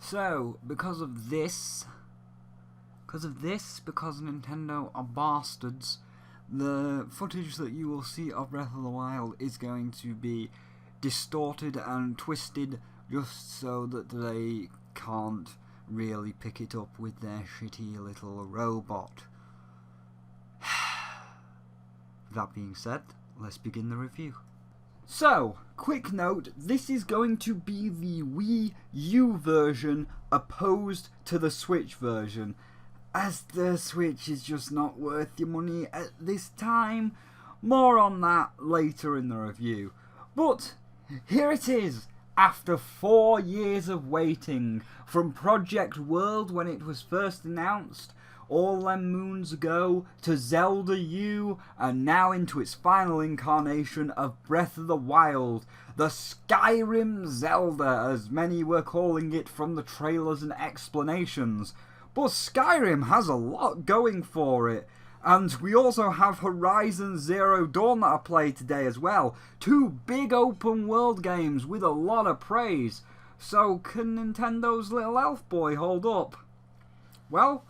So, because Nintendo are bastards, the footage that you will see of Breath of the Wild is going to be distorted and twisted just so that they can't really pick it up with their shitty little robot. That being said, let's begin the review. So, quick note, this is going to be the Wii U version opposed to the Switch version, as the Switch is just not worth your money at this time. More on that later in the review. But, here it is, after 4 years of waiting, from Project World when it was first announced, all them moons ago, to Zelda U, and now into its final incarnation of Breath of the Wild, the Skyrim Zelda, as many were calling it from the trailers and explanations. But Skyrim has a lot going for it, and we also have Horizon Zero Dawn that I played today as well. 2 big open world games with a lot of praise. So can Nintendo's little elf boy hold up? Well,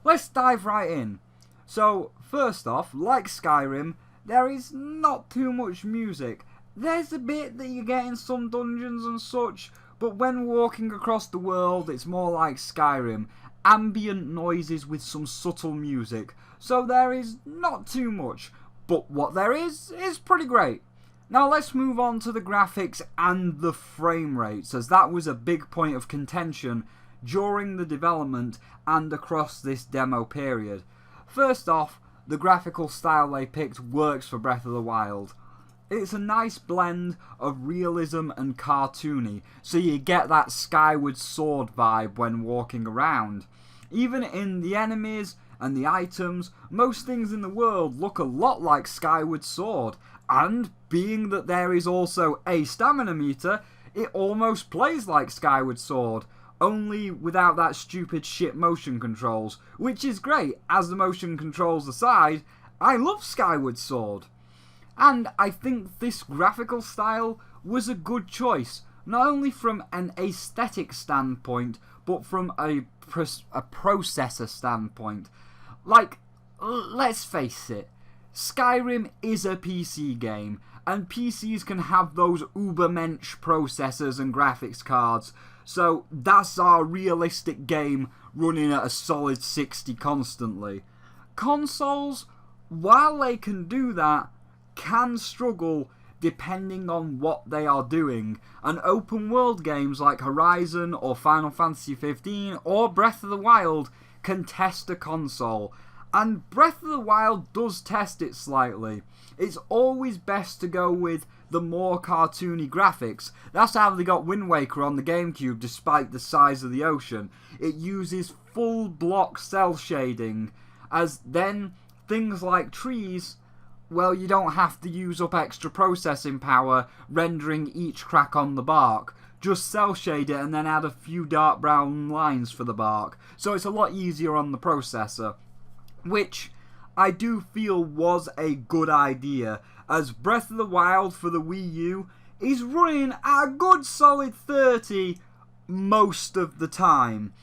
let's dive right in. So, first off, like Skyrim, there is not too much music. There's a bit that you get in some dungeons and such, but when walking across the world, it's more like Skyrim. Ambient noises with some subtle music. So there is not too much, but what there is pretty great. Now let's move on to the graphics and the frame rates, as that was a big point of contention during the development and across this demo period. First off, the graphical style they picked works for Breath of the Wild. It's a nice blend of realism and cartoony, so you get that Skyward Sword vibe when walking around. Even in the enemies and the items, most things in the world look a lot like Skyward Sword, and being that there is also a stamina meter, it almost plays like Skyward Sword, only without that stupid shit motion controls, which is great, as the motion controls aside. I love Skyward Sword. And I think this graphical style was a good choice, not only from an aesthetic standpoint, but from a processor standpoint. Like, let's face it, Skyrim is a PC game, and PCs can have those ubermensch processors and graphics cards, so that's our realistic game running at a solid 60 constantly. Consoles, while they can do that, can struggle depending on what they are doing, and open world games like Horizon or Final Fantasy 15 or Breath of the Wild can test a console, and Breath of the Wild does test it slightly. It's always best to go with the more cartoony graphics. That's how they got Wind Waker on the GameCube despite the size of the ocean. It uses full block cell shading, as then things like trees, well, you don't have to use up extra processing power rendering each crack on the bark. Just cell shade it and then add a few dark brown lines for the bark. So it's a lot easier on the processor, which I do feel was a good idea, as Breath of the Wild for the Wii U is running at a good solid 30 most of the time.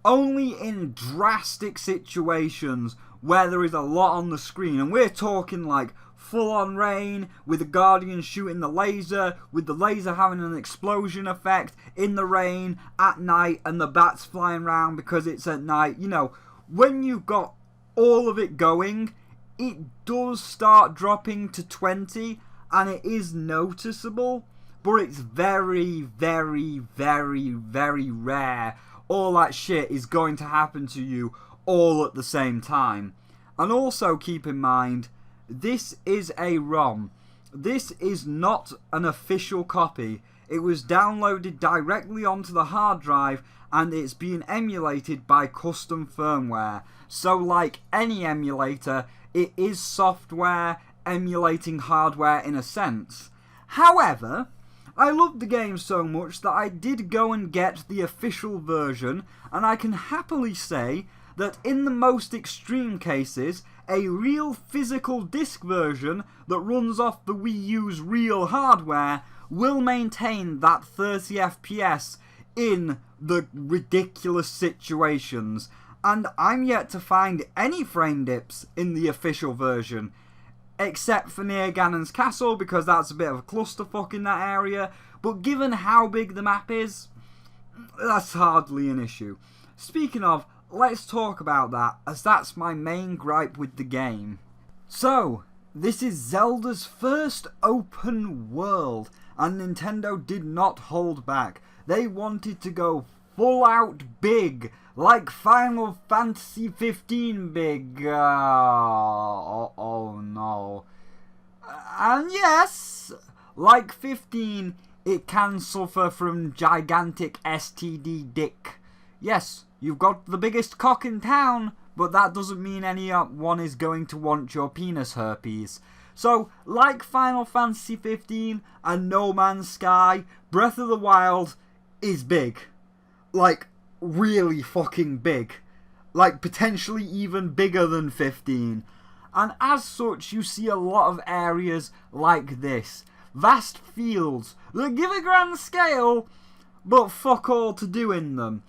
Only in drastic situations where there is a lot on the screen, and we're talking like full on rain, with the Guardian shooting the laser, with the laser having an explosion effect in the rain at night, and the bats flying around because it's at night. You know, when you've got all of it going, it does start dropping to 20, and it is noticeable, but it's very, very, very, very rare. All that shit is going to happen to you all at the same time. And also keep in mind, this is a ROM. This is not an official copy. It was downloaded directly onto the hard drive, and it's being emulated by custom firmware. So like any emulator, it is software emulating hardware in a sense. However, I loved the game so much that I did go and get the official version, and I can happily say that in the most extreme cases, a real physical disc version that runs off the Wii U's real hardware will maintain that 30 FPS in the ridiculous situations, and I'm yet to find any frame dips in the official version, except for near Ganon's castle, because that's a bit of a clusterfuck in that area, but given how big the map is, that's hardly an issue. Speaking of, let's talk about that, as that's my main gripe with the game. So, this is Zelda's first open world, and Nintendo did not hold back. They wanted to go full out big, like Final Fantasy 15 big. Oh no. And yes, like 15, it can suffer from gigantic STD dick. Yes, you've got the biggest cock in town, but that doesn't mean anyone is going to want your penis herpes. So, like Final Fantasy 15 and No Man's Sky, Breath of the Wild is big. Like, really fucking big. Like, potentially even bigger than 15. And as such, you see a lot of areas like this. Vast fields that give a grand scale, but fuck all to do in them.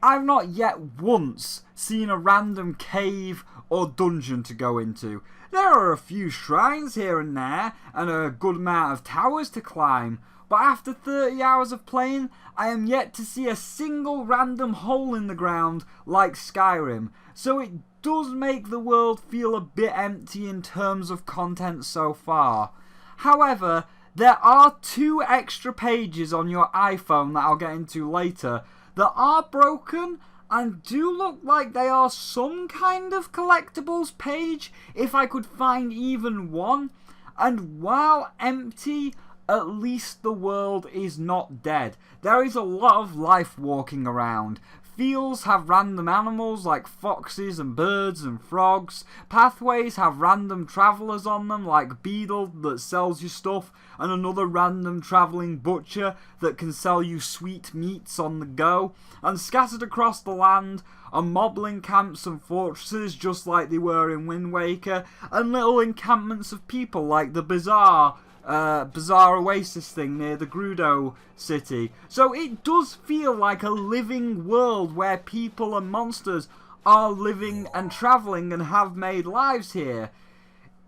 I've not yet once seen a random cave or dungeon to go into. There are a few shrines here and there, and a good amount of towers to climb, but after 30 hours of playing, I am yet to see a single random hole in the ground like Skyrim, so it does make the world feel a bit empty in terms of content so far. However, there are 2 extra pages on your iPhone that I'll get into later that are broken and do look like they are some kind of collectibles page, if I could find even one. And while empty, at least the world is not dead. There is a lot of life walking around. Fields have random animals like foxes and birds and frogs. Pathways have random travellers on them like Beedle that sells you stuff, and another random travelling butcher that can sell you sweet meats on the go. And scattered across the land are moblin camps and fortresses just like they were in Wind Waker, and little encampments of people like the bizarre oasis thing near the Gerudo city. So it does feel like a living world where people and monsters are living and travelling and have made lives here.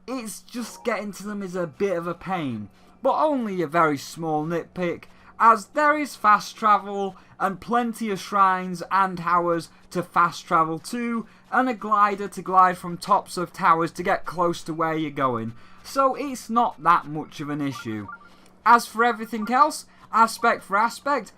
It's just getting to them is a bit of a pain, but only a very small nitpick, as there is fast travel and plenty of shrines and towers to fast travel to, and a glider to glide from tops of towers to get close to where you're going. So it's not that much of an issue. As for everything else, aspect for aspect,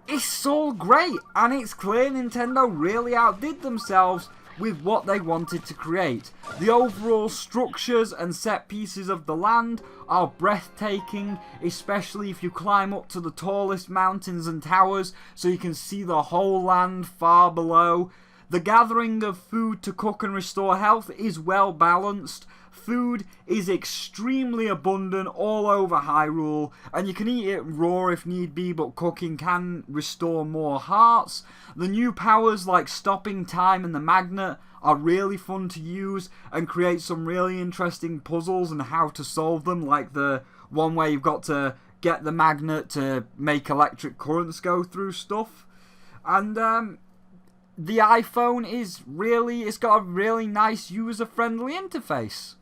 it's all great, and it's clear Nintendo really outdid themselves with what they wanted to create. The overall structures and set pieces of the land are breathtaking, especially if you climb up to the tallest mountains and towers so you can see the whole land far below. The gathering of food to cook and restore health is well balanced. Food is extremely abundant all over Hyrule, and you can eat it raw if need be, but cooking can restore more hearts. The new powers like stopping time and the magnet are really fun to use and create some really interesting puzzles and how to solve them, like the one where you've got to get the magnet to make electric currents go through stuff. And the iPhone it's got a really nice user-friendly interface.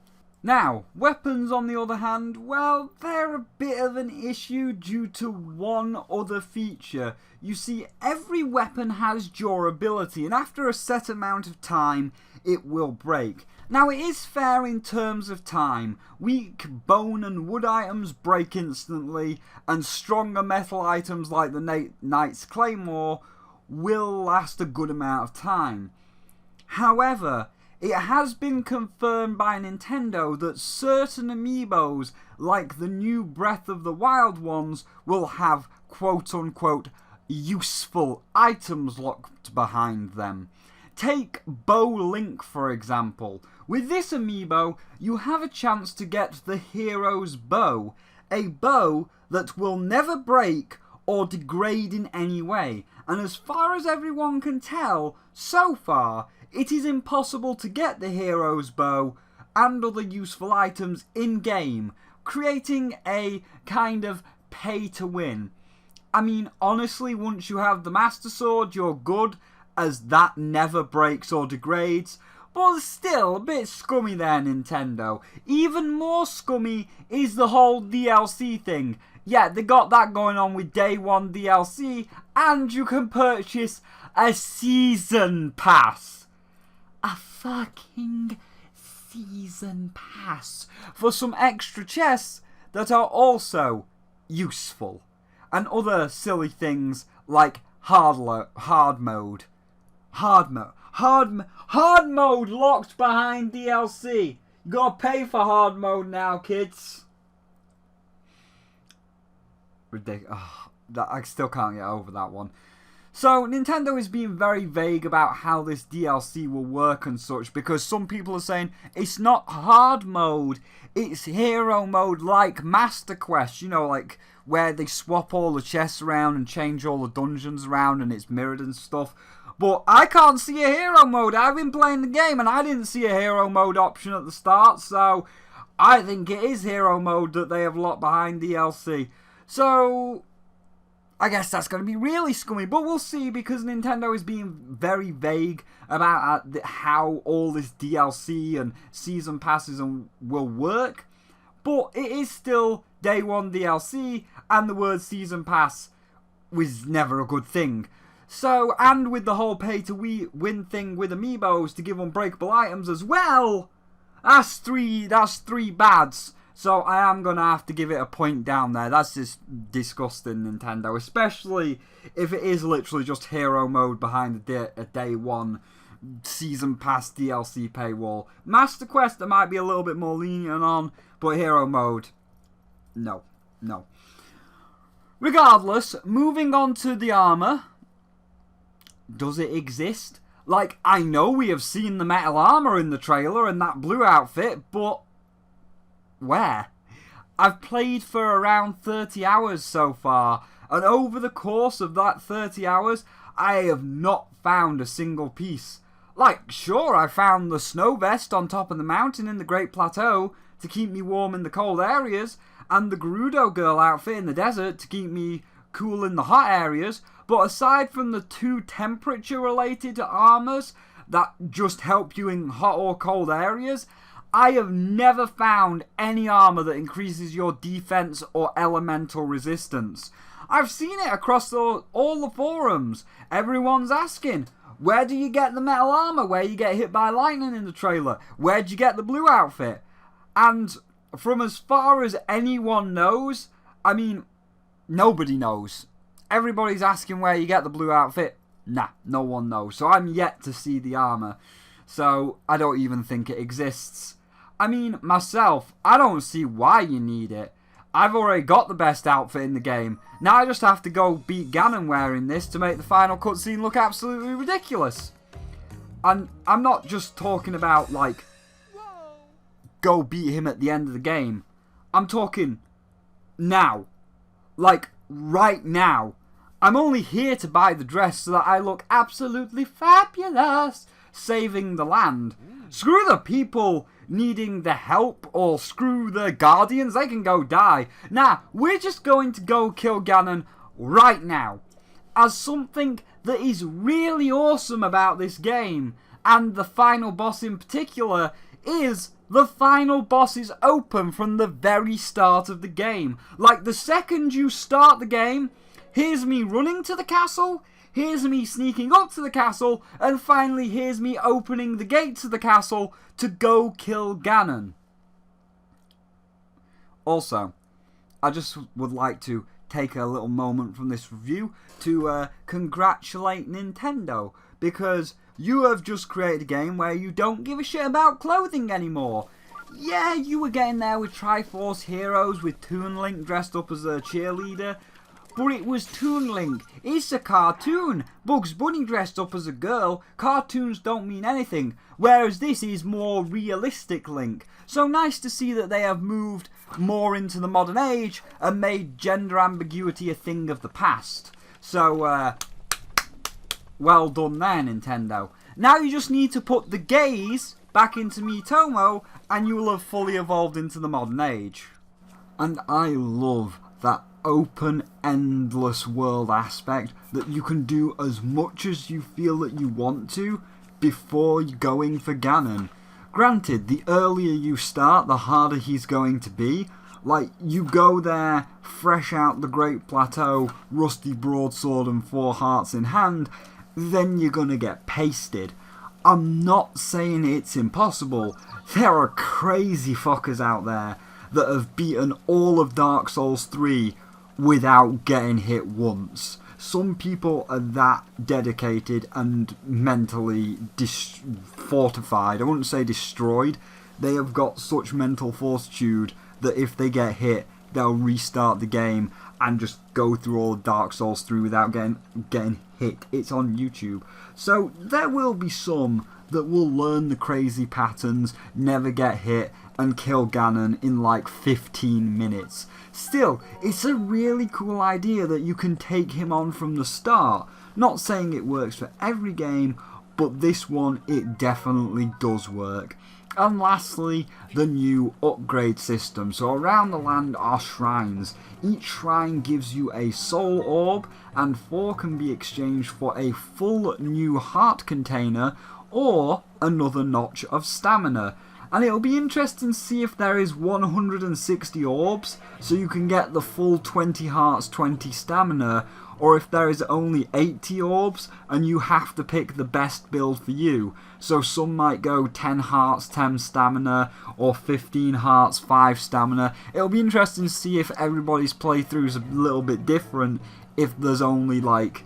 Now, weapons on the other hand, well, they're a bit of an issue due to one other feature. You see, every weapon has durability, and after a set amount of time, it will break. Now, it is fair in terms of time. Weak bone and wood items break instantly, and stronger metal items like the Knight's Claymore will last a good amount of time. However, it has been confirmed by Nintendo that certain amiibos, like the new Breath of the Wild ones, will have quote-unquote useful items locked behind them. Take Bow Link for example. With this amiibo, you have a chance to get the hero's bow, a bow that will never break or degrade in any way, and as far as everyone can tell, so far, it is impossible to get the hero's bow and other useful items in-game, creating a kind of pay-to-win. I mean, honestly, once you have the Master Sword, you're good, as that never breaks or degrades. But still, a bit scummy there, Nintendo. Even more scummy is the whole DLC thing. Yeah, they got that going on with Day 1 DLC, and you can purchase a Season Pass. A fucking Season Pass for some extra chests that are also useful. And other silly things like hard mode. Hard mode locked behind DLC. You gotta pay for hard mode now, kids. Ridiculous. Oh, I still can't get over that one. So, Nintendo is being very vague about how this DLC will work and such, because some people are saying it's not hard mode, it's hero mode like Master Quest, you know, like where they swap all the chests around and change all the dungeons around and it's mirrored and stuff. But I can't see a hero mode. I've been playing the game and I didn't see a hero mode option at the start, so I think it is hero mode that they have locked behind DLC. So I guess that's going to be really scummy, but we'll see, because Nintendo is being very vague about how all this DLC and Season Passes will work. But it is still Day 1 DLC, and the word Season Pass was never a good thing. So, and with the whole pay-to-win thing with Amiibos to give unbreakable items as well, that's three bads. So I am going to have to give it a point down there. That's just disgusting, Nintendo. Especially if it is literally just hero mode behind a Day 1 Season Pass DLC paywall. Master Quest I might be a little bit more lenient on, but hero mode, no. Regardless, moving on to the armor. Does it exist? Like, I know we have seen the metal armor in the trailer and that blue outfit, but where? I've played for around 30 hours so far, and over the course of that 30 hours, I have not found a single piece. Like, sure, I found the snow vest on top of the mountain in the Great Plateau to keep me warm in the cold areas, and the Gerudo girl outfit in the desert to keep me cool in the hot areas, but aside from the two temperature-related armors that just help you in hot or cold areas, I have never found any armor that increases your defense or elemental resistance. I've seen it across all the forums. Everyone's asking, where do you get the metal armor where you get hit by lightning in the trailer? Where'd you get the blue outfit? And from as far as anyone knows, I mean, nobody knows. Everybody's asking where you get the blue outfit. Nah, no one knows. So I'm yet to see the armor. So I don't even think it exists. I mean, myself, I don't see why you need it. I've already got the best outfit in the game. Now I just have to go beat Ganon wearing this to make the final cutscene look absolutely ridiculous. And I'm not just talking about, like, go beat him at the end of the game. I'm talking now. Like, right now. I'm only here to buy the dress so that I look absolutely fabulous, saving the land. Screw the people needing the help, or screw the Guardians, they can go die. Nah, we're just going to go kill Ganon right now. As something that is really awesome about this game, and the final boss in particular, is the final boss is open from the very start of the game. Like, the second you start the game, here's me running to the castle, here's me sneaking up to the castle, and finally here's me opening the gates of the castle to go kill Ganon. Also, I just would like to take a little moment from this review to congratulate Nintendo, because you have just created a game where you don't give a shit about clothing anymore. Yeah, you were getting there with Triforce Heroes with Toon Link dressed up as a cheerleader, but it was Toon Link. It's a cartoon. Bugs Bunny dressed up as a girl. Cartoons don't mean anything, whereas this is more realistic Link. So nice to see that they have moved more into the modern age and made gender ambiguity a thing of the past. So, well done there, Nintendo. Now you just need to put the gays back into Miitomo and you will have fully evolved into the modern age. And I love that open, endless world aspect that you can do as much as you feel that you want to before going for Ganon. Granted, the earlier you start, the harder he's going to be. Like, you go there, fresh out the Great Plateau, rusty broadsword and 4 hearts in hand, then you're gonna get pasted. I'm not saying it's impossible. There are crazy fuckers out there that have beaten all of Dark Souls 3 without getting hit once. Some people are that dedicated and mentally fortified. I wouldn't say destroyed. They have got such mental fortitude that if they get hit, they'll restart the game and just go through all of Dark Souls 3 without getting hit. It's on YouTube. So there will be some that will learn the crazy patterns, never get hit, and kill Ganon in like 15 minutes. Still, it's a really cool idea that you can take him on from the start. Not saying it works for every game, but this one, it definitely does work. And lastly, the new upgrade system. So around the land are shrines. Each shrine gives you a soul orb, and 4 can be exchanged for a full new heart container or another notch of stamina. And it'll be interesting to see if there is 160 orbs, so you can get the full 20 hearts, 20 stamina, or if there is only 80 orbs and you have to pick the best build for you. So some might go 10 hearts, 10 stamina, or 15 hearts, 5 stamina. It'll be interesting to see if everybody's playthrough is a little bit different, if there's only like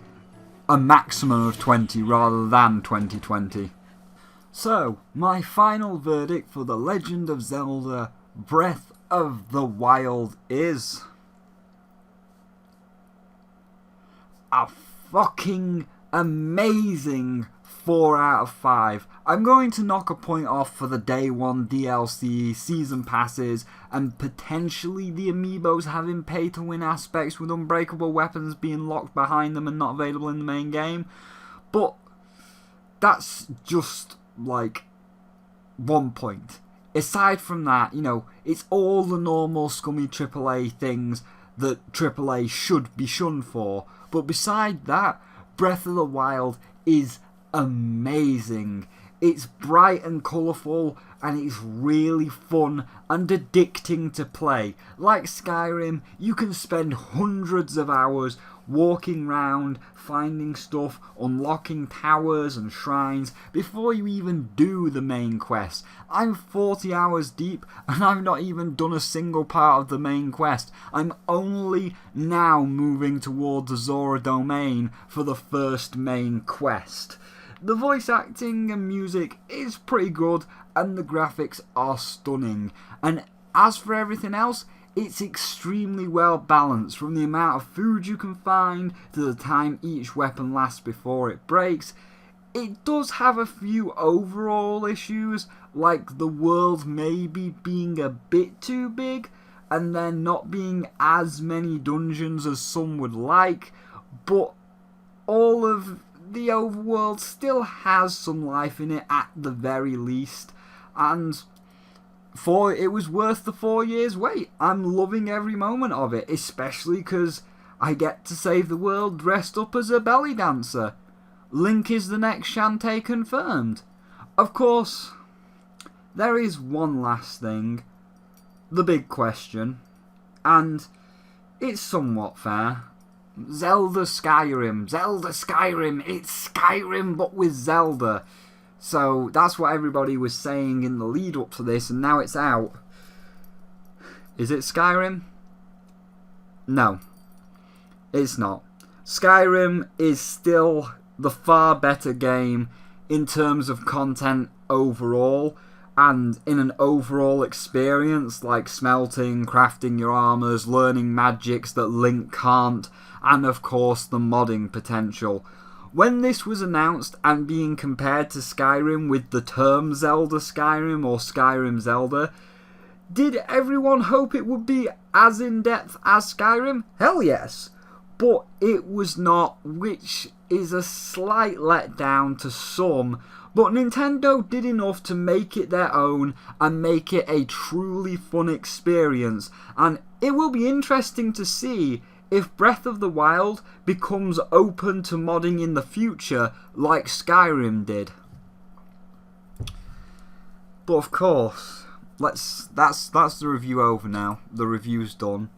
a maximum of 20 rather than 20. So, my final verdict for The Legend of Zelda Breath of the Wild is a fucking amazing 4 out of 5. I'm going to knock a point off for the day 1 DLC, season passes, and potentially the amiibos having pay to win aspects with unbreakable weapons being locked behind them and not available in the main game. But that's just like 1 point. Aside from that, you know, it's all the normal scummy AAA things that AAA should be shunned for. But beside that, Breath of the Wild is amazing. It's bright and colourful, and it's really fun and addicting to play. Like Skyrim, you can spend hundreds of hours walking around, finding stuff, unlocking towers and shrines before you even do the main quest. I'm 40 hours deep and I've not even done a single part of the main quest. I'm only now moving towards the Zora domain for the first main quest. The voice acting and music is pretty good and the graphics are stunning. And as for everything else, it's extremely well balanced, from the amount of food you can find to the time each weapon lasts before it breaks. It does have a few overall issues, like the world maybe being a bit too big and there not being as many dungeons as some would like, but all of the overworld still has some life in it at the very least, and it was worth the 4 years wait. I'm loving every moment of it, especially because I get to save the world dressed up as a belly dancer. Link is the next Shantae confirmed. Of course, there is one last thing, the big question, and it's somewhat fair. Zelda Skyrim, it's Skyrim but with Zelda. So that's what everybody was saying in the lead up to this, and now it's out. Is it Skyrim? No, it's not. Skyrim is still the far better game in terms of content overall, and in an overall experience, like smelting, crafting your armors, learning magics that Link can't, and of course the modding potential. When this was announced and being compared to Skyrim with the term Zelda Skyrim or Skyrim Zelda, did everyone hope it would be as in-depth as Skyrim? Hell yes! But it was not, which is a slight letdown to some, But Nintendo did enough to make it their own and make it a truly fun experience, and it will be interesting to see if Breath of the Wild becomes open to modding in the future like Skyrim did. But of course, that's the review over now. The review's done.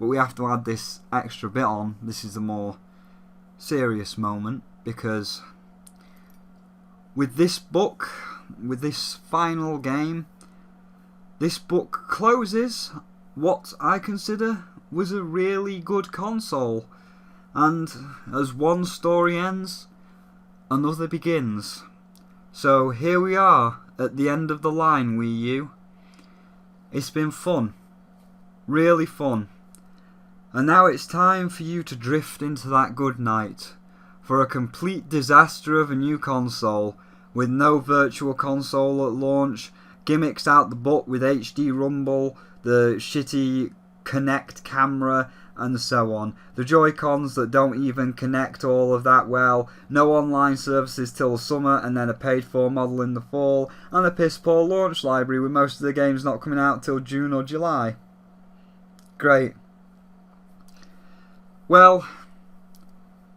But we have to add this extra bit on. This is a more serious moment, because with this book, with this final game, this book closes what I consider was a really good console. And as one story ends, another begins. So here we are at the end of the line, Wii U. It's been fun. Really fun. And now it's time for you to drift into that good night for a complete disaster of a new console with no virtual console at launch, gimmicks out the butt with HD Rumble, the shitty Kinect camera, and so on. The Joy-Cons that don't even connect all of that well, no online services till summer, and then a paid-for model in the fall, and a piss-poor launch library with most of the games not coming out till June or July. Great. Well,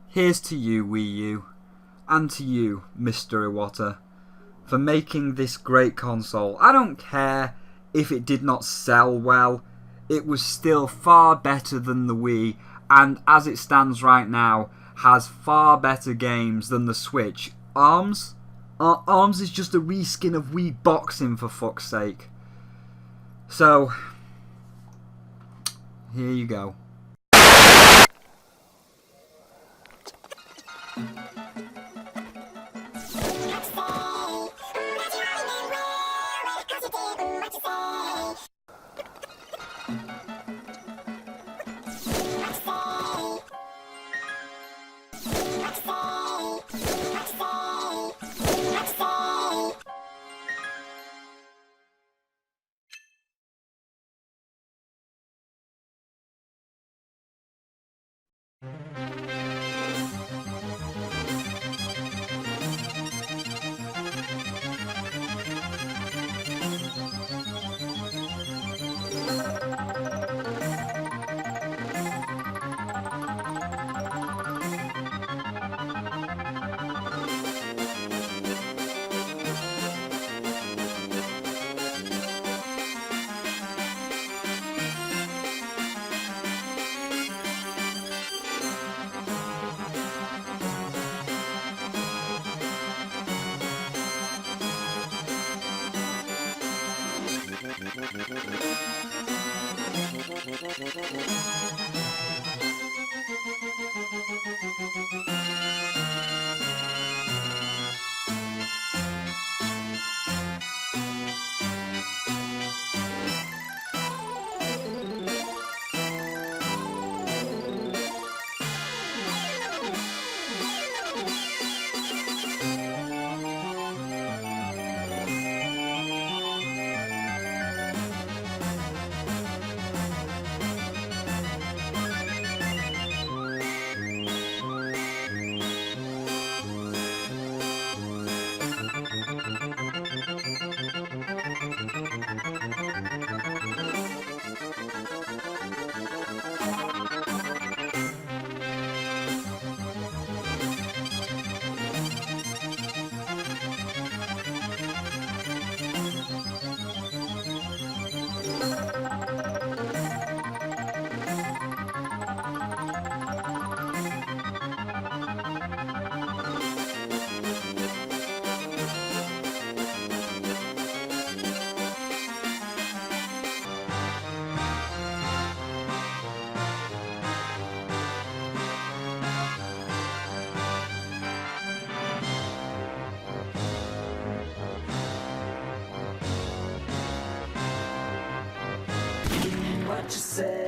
here's to you, Wii U, and to you, Mr. Iwata, for making this great console. I don't care if it did not sell well, it was still far better than the Wii, and as it stands right now, has far better games than the Switch. ARMS? ARMS is just a reskin of Wii Boxing, for fuck's sake. So, here you go. What you say?